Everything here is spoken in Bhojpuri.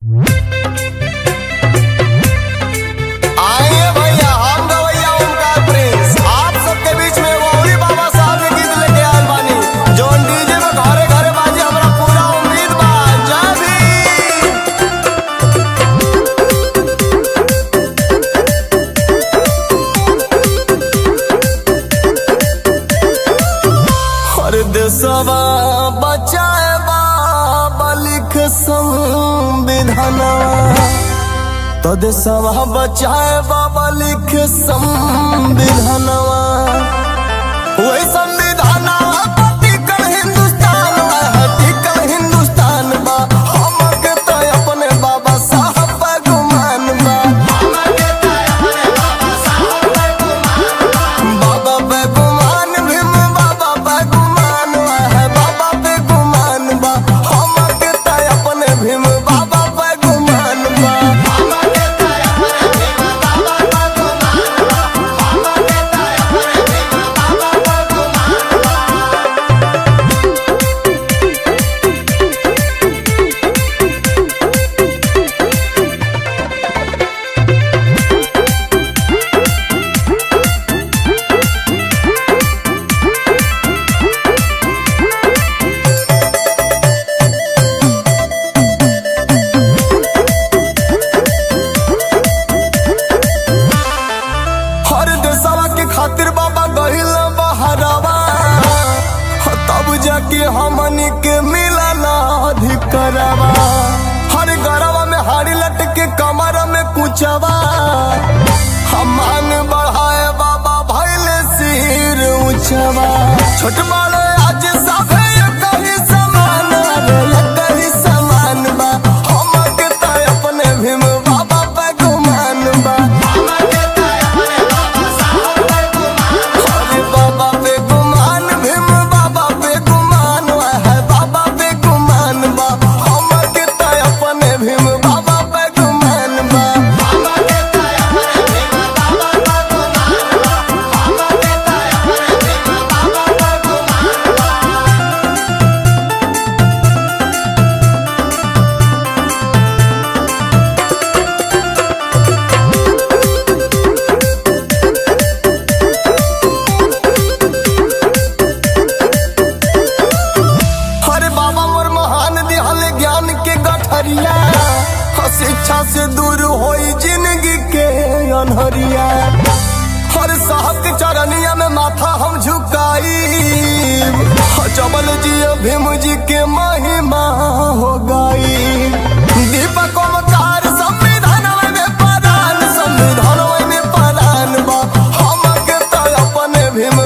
आइए भैया, हम गवैया ओमकार प्रिंस आप सबके बीच में गौरी बाबा साहब के गीत लेके आयल बानी। जौन डीजे में घरे घरे बाजी, हमरा पूरा उम्मीद बा। जय भीम। हर देशवा बचाए बाबा लिख संविधानवा, तो देशवा बचाए बाबा लिख संविधानवा। वही संविधानवा पर टिकल हिंदुस्तान बा, टिकल हिंदुस्तान बा। हमके तो अपने बाबा साहब पे गुमान बा, बाबा पे गुमान, भीम बाबा पे गुमान है, बाबा पे गुमान बा। हमके तो अपने भीम बाबा पे गुमान बा। हर देशवा के खातिर बाबा गहिल बहरावा, तब जाके हमनी के मिलला अधिकारवा। हर गरवा में हाड़ी लटके कमर में कुचवा, हम मान बढ़ाए बाबा भइले सिर ऊंचवा। छोट बड़े आज सभे कहीं समान, कहीं समान बा। हमके तो अपने भीम बाबा पे गुमान बा, बाबा पे गुमान, भीम बाबा पे गुमान है, बाबा पे गुमान बा। हमके तो अपने भीम बाबा पे गुमान बा। हरे बाबा मोर महान दिहल ज्ञान के गठरिया, शिक्षा से दूर होई जिंदगी के अनहरिया। हर साहब के चरनिया में माथा हम झुकाई, जबल जी भीम जी के महिमा हो गई। दीपक ओमकार संविधान में परान, संविधान में परान बा। हमके तो अपने भीम